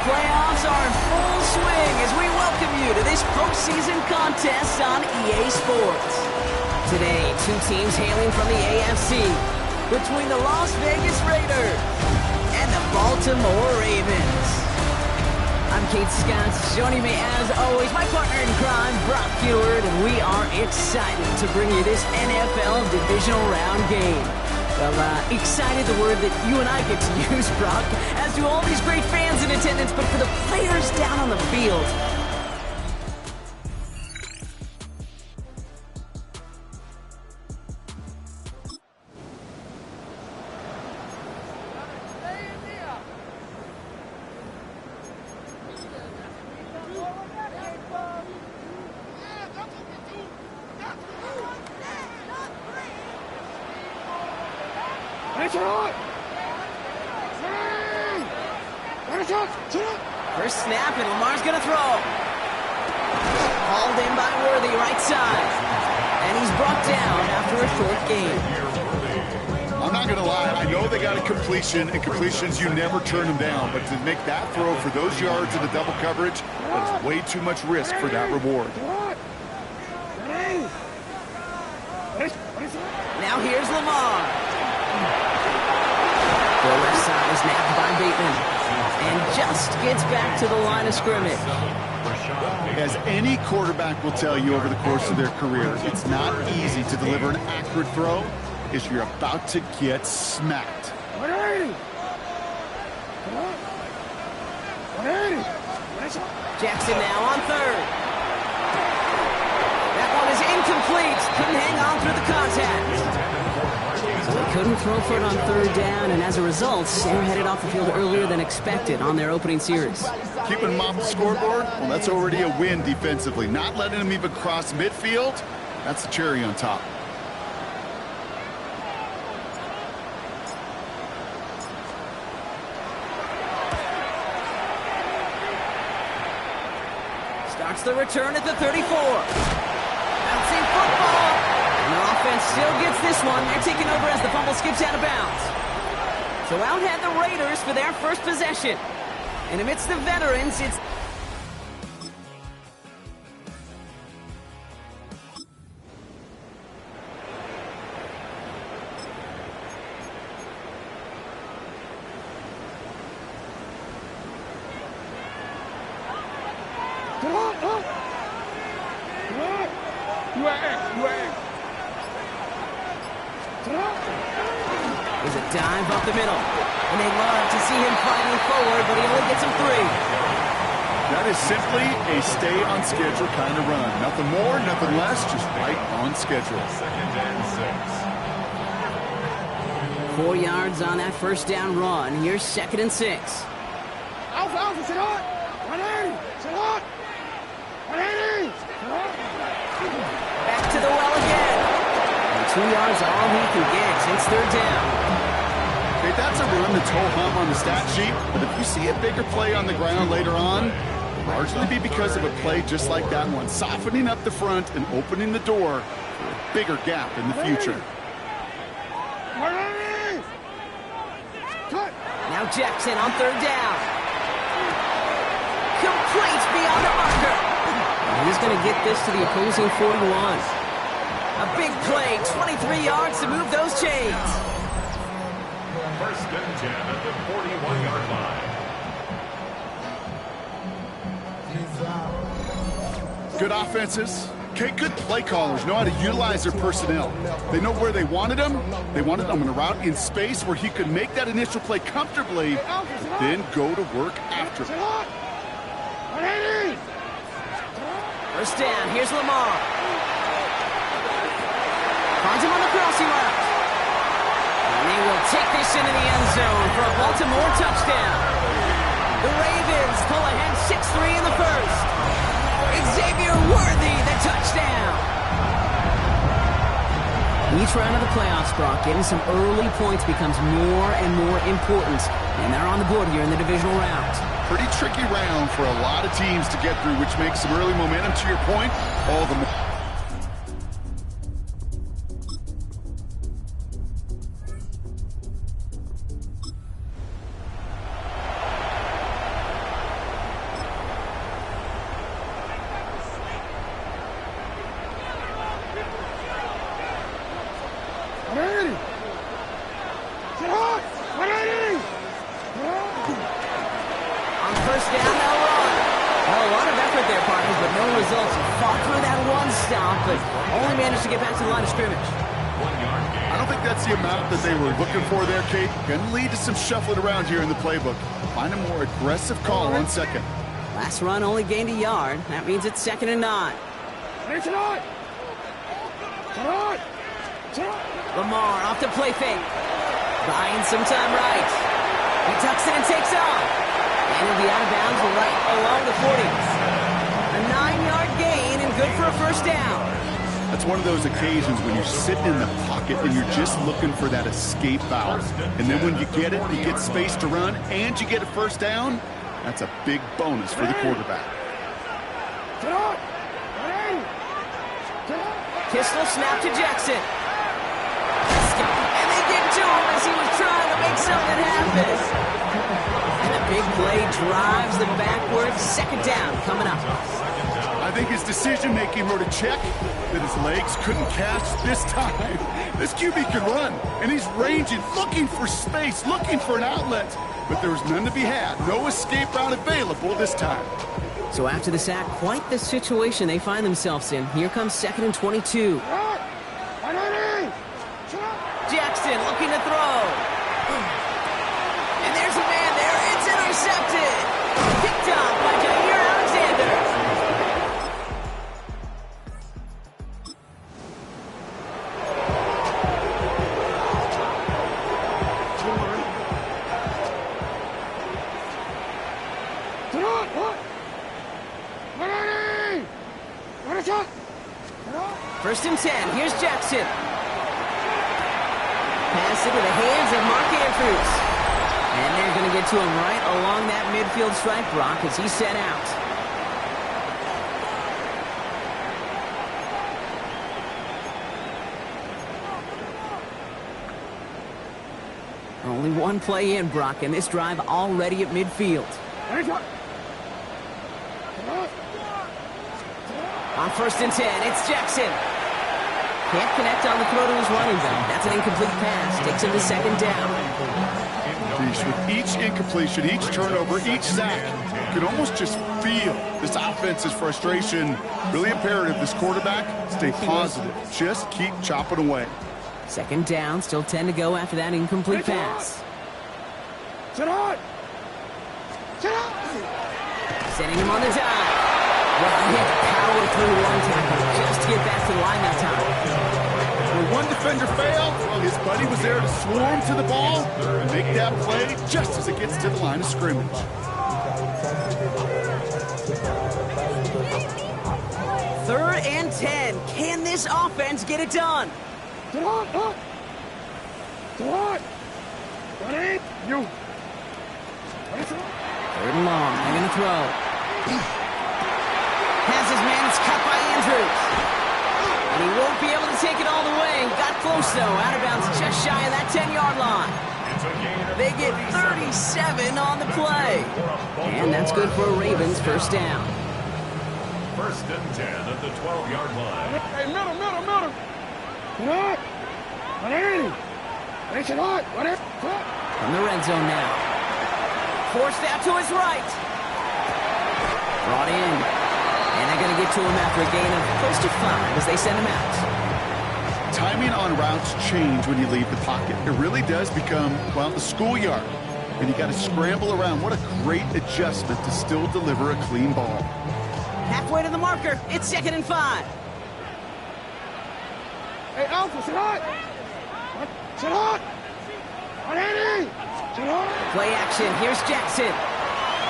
playoffs are in full swing as we welcome you to this postseason contest on EA Sports. Today, two teams hailing from the AFC between the Las Vegas Raiders and the Baltimore Ravens. I'm Kate Scott. Joining me as always, my partner in crime, Brock Heward, and we are excited to bring you this NFL Divisional Round game. Well, excited, the word that you and I get to use, Brock, as do all these great fans in attendance, but for the players down on the field. First snap, and Lamar's going to throw. Hauled in by Worthy, right side. And he's brought down after a short game. I'm not going to lie. I know they got a completion, and completions, you never turn them down. But to make that throw for those yards in the double coverage, that's way too much risk for that reward. Now here's Lamar. The left side is napped by Bateman. And just gets back to the line of scrimmage. As any quarterback will tell you over the course of their career, it's not easy to deliver an accurate throw as you're about to get smacked. Jackson now on third. That one is incomplete. Couldn't hang on through the contact. So they couldn't throw for it on third down, and as a result, they're headed off the field earlier than expected on their opening series. Keeping them off the scoreboard, well, that's already a win defensively. Not letting them even cross midfield, that's the cherry on top. Starts the return at the 34. Bouncing football. And the offense still gets this one. They're taking over as the fumble skips out of bounds. So out had the Raiders for their first possession. And amidst the veterans, it's... There's a dive up the middle. And they love to see him fighting forward, but he only gets him 3. That is simply a stay on schedule kind of run. Nothing more, nothing less, just right on schedule. 4 yards on that first down run. Here's 2nd and 6. Back to the well again. And 2 yards are all he can get since third down. Okay, that's a run that's ho-hum on the stat sheet, but if you see a bigger play on the ground later on, largely be because of a play just like that one, softening up the front and opening the door for a bigger gap in the future. Now Jackson on third down. Complete beyond the marker. And he's going to get this to the opposing 41. A big play, 23 yards to move those chains. First and 10 at the 41-yard line. Good offenses. Okay, good play callers know how to utilize their personnel. They know where they wanted them. They wanted them on a route in space where he could make that initial play comfortably, then go to work after. First down, here's Lamar. Finds him on the crossing route. And he will take this into the end zone for a Baltimore touchdown. The Ravens pull ahead 6-3 in the first. Xavier Worthy, the touchdown. Each round of the playoffs, Brock, getting some early points becomes more and more important. And they're on the board here in the divisional round. Pretty tricky round for a lot of teams to get through, which makes some early momentum, to your point, all the more. results. Fought through that one stop, but only managed to get back to the line of scrimmage. I don't think that's the amount that they were looking for there, Kate. Going to lead to some shuffling around here in the playbook. Find a more aggressive call on second. Last run only gained a yard. That means it's 2nd and 9. Lamar off the play fake. Buying some time right. He tucks in and takes off. And he'll be out of bounds right along the 40. A 9-yard gain and good for a first down. That's one of those occasions when you're sitting in the pocket and you're just looking for that escape valve. And then when you get it, you get space to run, and you get a first down, that's a big bonus for the quarterback. Pistol snap to Jackson. And they get to him as he was trying to make something happen. And a big play drives them backwards. 2nd down coming up. I think his decision-making wrote a check that his legs couldn't catch this time. This QB can run, and he's ranging, looking for space, looking for an outlet. But there was none to be had. No escape route available this time. So after the sack, quite the situation they find themselves in. Here comes 2nd and 22. Jackson looking to throw. And there's a man there. It's intercepted. Picked up by Jair Alexander. First and 10. Here's Jackson. Pass into the hands of Mark Andrews. And they're going to get to him right along that midfield stripe, Brock, as he's set out. Only one play in, Brock, and this drive already at midfield. On 1st and 10, it's Jackson. Can't connect on the throw to his running back. That's an incomplete pass. Takes him to 2nd down. With each incompletion, each turnover, each sack, you can almost just feel this offense's frustration. Really imperative, this quarterback, stay positive. Just keep chopping away. 2nd down, still 10 to go after that incomplete pass. Sending him on the dive. Well, he had to power through one tackle just to get back to the line that time. When one defender failed, his buddy was there to swarm to the ball and make that play just as it gets to the line of scrimmage. 3rd and 10. Can this offense get it done? 3rd and long. They're going to throw. Has his man, it's cut by Andrews. And he won't be able to take it all the way. Got close, though. Out of bounds just shy of that 10-yard line. They get 37 on the play. And that's good for a Ravens first down. 1st and 10 at the 12-yard line. Hey, middle. From the red zone now. Forced out to his right. Brought in. And they're going to get to him after a gain of close to 5 as they send him out. Timing on routes change when you leave the pocket. It really does become, well, the schoolyard. And you got to scramble around. What a great adjustment to still deliver a clean ball. Halfway to the marker. It's 2nd and 5. Hey, Alpha, sit on! Play action. Here's Jackson.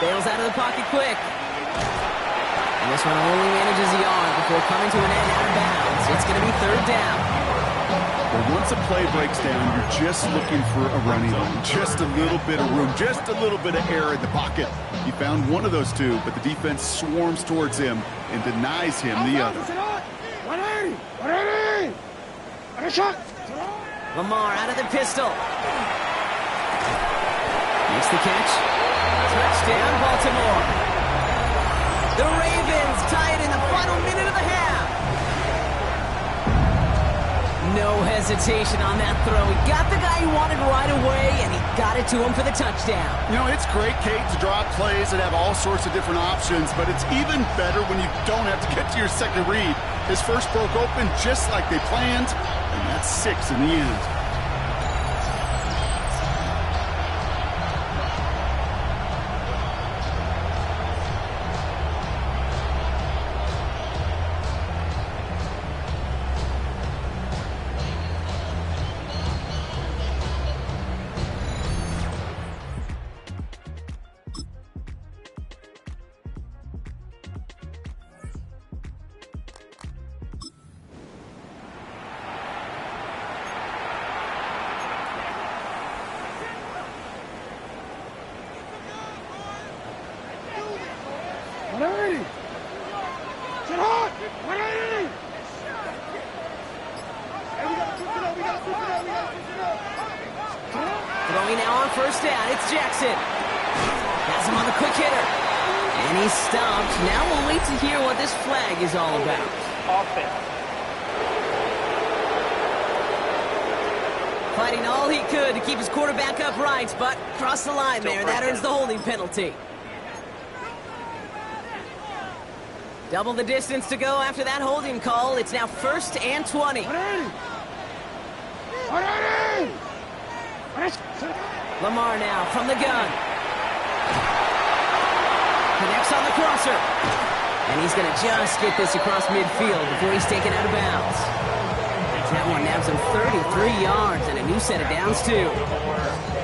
Bails out of the pocket quick. And this one only manages a yard before coming to an end out of bounds. It's going to be 3rd down. Well, once a play breaks down, you're just looking for a running lane. Just a little bit of room, just a little bit of air in the pocket. He found one of those two, but the defense swarms towards him and denies him the other. Lamar out of the pistol. Makes the catch. Touchdown, Baltimore. The Ravens tie it in the final minute of the half. No hesitation on that throw. He got the guy he wanted right away, and he got it to him for the touchdown. You know, it's great, Kate, to draw up plays that have all sorts of different options, but it's even better when you don't have to get to your second read. His first broke open just like they planned, and that's 6 in the end. Throwing now on first down, it's Jackson. Has him on the quick hitter. And he's stopped. Now we'll wait to hear what this flag is all about. Offense. Fighting all he could to keep his quarterback upright, but crossed the line there. That earns the holding penalty. Double the distance to go after that holding call. It's now 1st and 20. Lamar now from the gun. Connects on the crosser. And he's going to just get this across midfield before he's taken out of bounds. That one nabs him 33 yards and a new set of downs, too.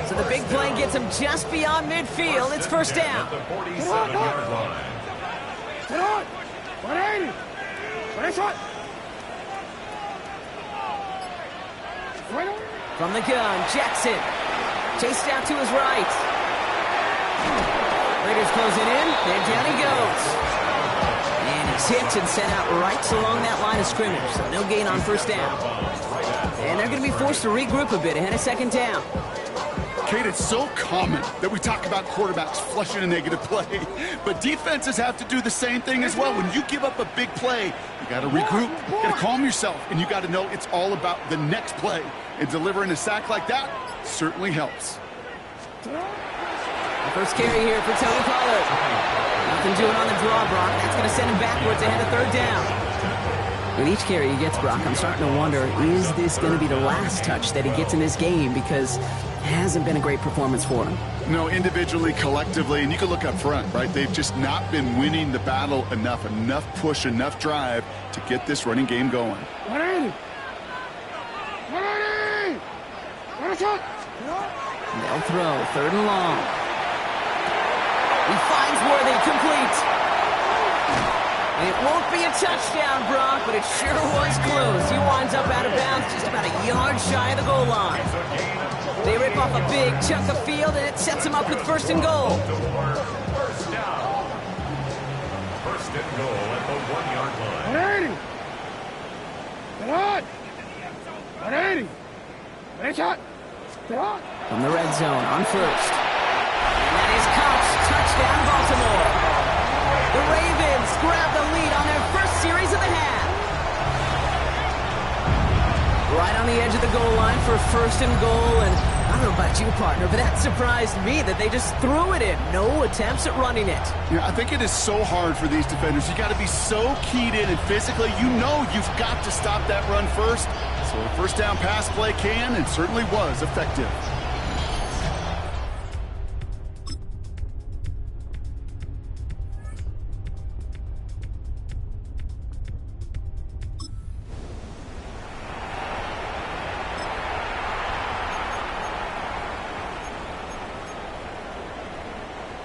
So the big play gets him just beyond midfield. It's first down. The 47-yard line. From the gun, Jackson. Chased out to his right. Raiders closing in. There down he goes. And he's hit and sent out right along that line of scrimmage. So no gain on first down. And they're going to be forced to regroup a bit ahead of second down. Kate, it's so common that we talk about quarterbacks flushing a negative play, but defenses have to do the same thing as well. When you give up a big play, you got to regroup, you got to calm yourself, and you got to know it's all about the next play. And delivering a sack like that certainly helps. The first carry here for Tony Pollard. Nothing doing on the draw, Brock. That's going to send him backwards ahead of third down. With each carry he gets, Brock, I'm starting to wonder, is this going to be the last touch that he gets in this game? Because it hasn't been a great performance for him. No, individually, collectively, and you can look up front, right? They've just not been winning the battle enough push, enough drive to get this running game going. They'll throw, 3rd and long. He finds Worthy, complete. It won't be a touchdown, Brock, but it sure was close. He winds up out of bounds just about a yard shy of the goal line. They rip off a big chunk of field, and it sets him up with 1st and goal. First down. 1st and goal at the 1-yard line. From the red zone on first. And that is Cox. Touchdown, Baltimore. The Ravens grab the lead on their first series of the half. Right on the edge of the goal line for 1st and goal. And I don't know about you, partner, but that surprised me that they just threw it in. No attempts at running it. Yeah, I think it is so hard for these defenders. You got to be so keyed in and physically, you know you've got to stop that run first. So a first down pass play can and certainly was effective.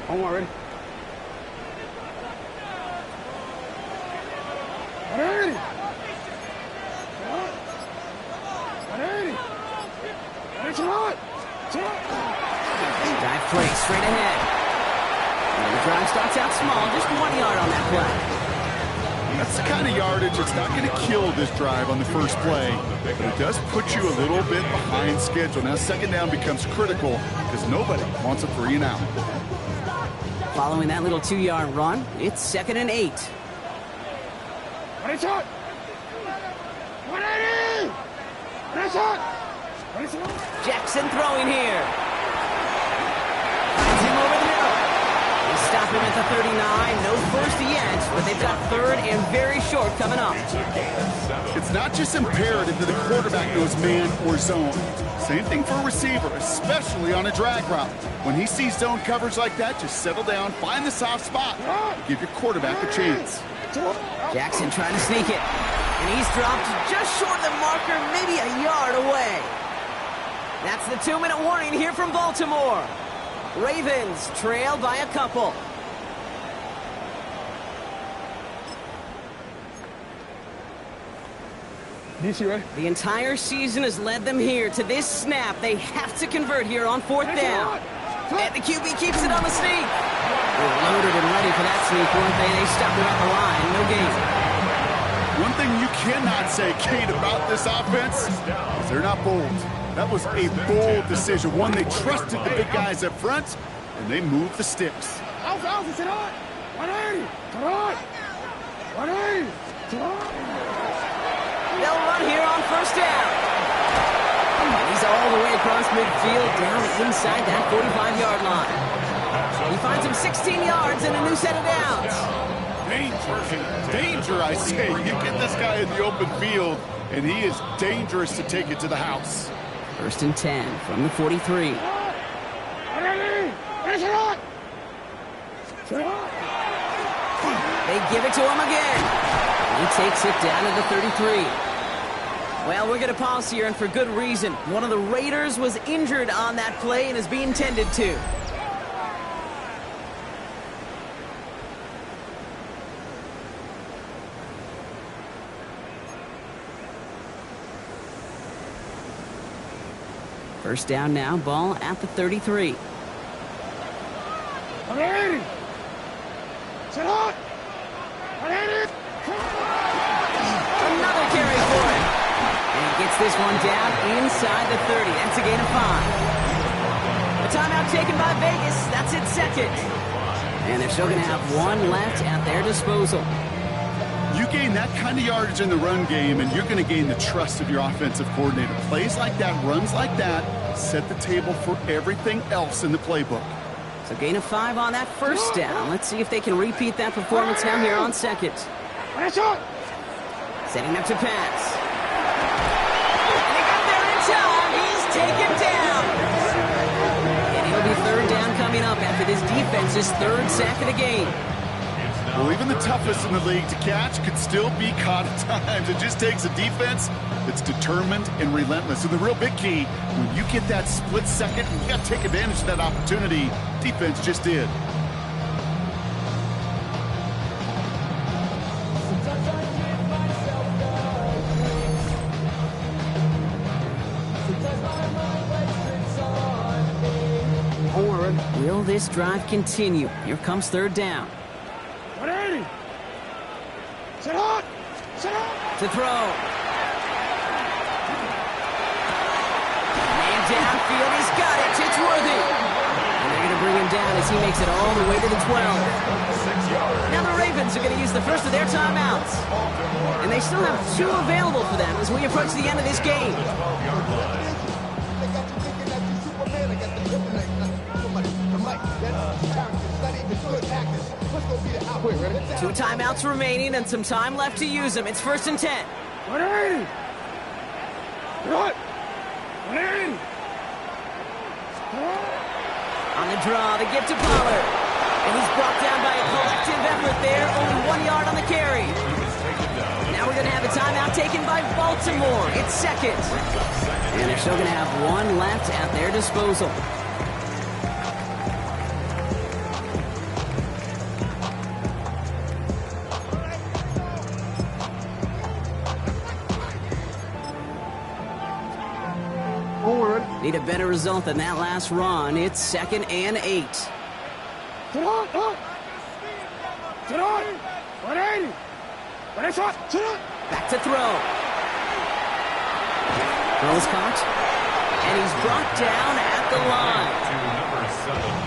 Omar, ready? Drive play straight ahead. And the drive starts out small, just 1 yard on that play. That's the kind of yardage that's not going to kill this drive on the first play, but it does put you a little bit behind schedule. Now second down becomes critical because nobody wants a 3 and out. Following that little 2-yard run, it's 2nd and 8. Jackson throwing here. Finds him over the middle. They stop him at the 39. No first yet, but they've got third and very short coming up. It's not just imperative that the quarterback knows man or zone. Same thing for a receiver, especially on a drag route. When he sees zone coverage like that, just settle down, find the soft spot, give your quarterback a chance. Jackson trying to sneak it. And he's dropped just short of the marker, maybe a yard away. That's the 2-minute warning here from Baltimore. Ravens trail by a couple. The entire season has led them here to this snap. They have to convert here on 4th down. And the QB keeps it on the sneak. They're loaded and ready for that sneak, weren't they? They stopped him at the line. No gain. One thing you cannot say, Kate, about this offense is they're not bold. That was a bold decision. One, they trusted the big guys up front, and they moved the sticks. They'll run here on 1st down. And he's all the way across midfield, down inside that 45-yard line. He finds him 16 yards and a new set of downs. Danger, I say. You get this guy in the open field, and he is dangerous to take it to the house. 1st and 10 from the 43. They give it to him again. He takes it down to the 33. Well, we're going to pause here, and for good reason. One of the Raiders was injured on that play and is being tended to. First down now, ball at the 33. Another carry for him. And he gets this one down inside the 30. That's a gain of 5. A timeout taken by Vegas. That's its second. And they're still going to have one left at their disposal. You gain that kind of yardage in the run game, and you're going to gain the trust of your offensive coordinator. Plays like that, runs like that, set the table for everything else in the playbook. So gain of 5 on that first down. Let's see if they can repeat that performance now here on second. Setting up to pass. And he got there in time. He's taken down. And it'll be 3rd down coming up after this defense's 3rd sack of the game. Well, even the toughest in the league to catch could still be caught at times. It just takes a defense that's determined and relentless. And the real big key, when you get that split second, you got to take advantage of that opportunity. Defense just did. Will this drive continue? Here comes 3rd down. To throw. Man downfield, he's got it. It's Worthy. And they're going to bring him down as he makes it all the way to the 12. Now the Ravens are going to use the first of their timeouts. And they still have 2 available for them as we approach the end of this game. Two timeouts remaining and some time left to use them. It's 1st and 10. On the draw, they get to Pollard. And he's brought down by a collective effort there. Only 1 yard on the carry. Now we're going to have a timeout taken by Baltimore. It's second. And they're still going to have one left at their disposal. Need a better result than that last run. It's 2nd and 8. Back to throw. Throw's caught. And he's brought down at the line.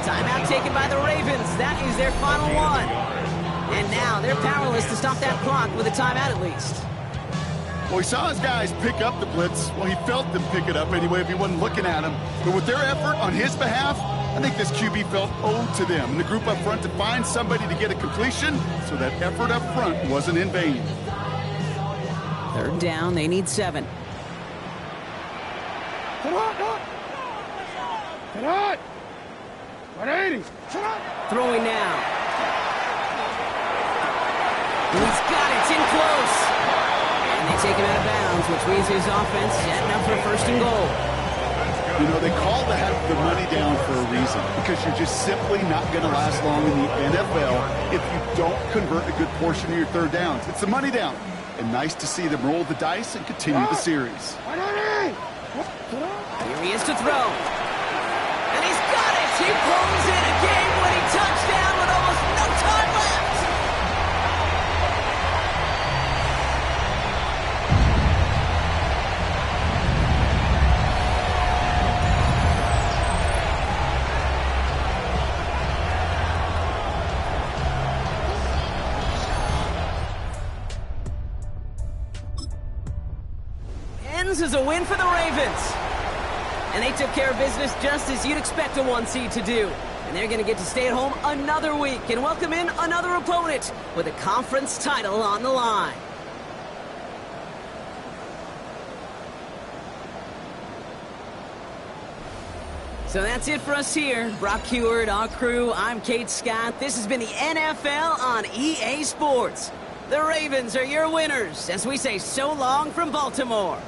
Timeout taken by the Ravens. That is their final one. And now they're powerless to stop that clock with a timeout at least. Well, he saw his guys pick up the blitz. Well, he felt them pick it up anyway if he wasn't looking at him. But with their effort on his behalf, I think this QB felt owed to them and the group up front to find somebody to get a completion, so that effort up front wasn't in vain. Third down, they need 7. Throwing now. He's got it. It's in close. And they take him out of bounds, which means his offense setting up for first and goal. You know, they call the money down for a reason, because you're just simply not going to last long in the NFL if you don't convert a good portion of your third downs. It's the money down. And nice to see them roll the dice and continue the series. Here he is to throw. And he's got it. He pulls in a game-winning touchdown with almost no time left. Ends as a win for the Ravens. And they took care of business just as you'd expect a 1 seed to do. And they're going to get to stay at home another week and welcome in another opponent with a conference title on the line. So that's it for us here. Brock Heward, our crew, I'm Kate Scott. This has been the NFL on EA Sports. The Ravens are your winners as we say so long from Baltimore.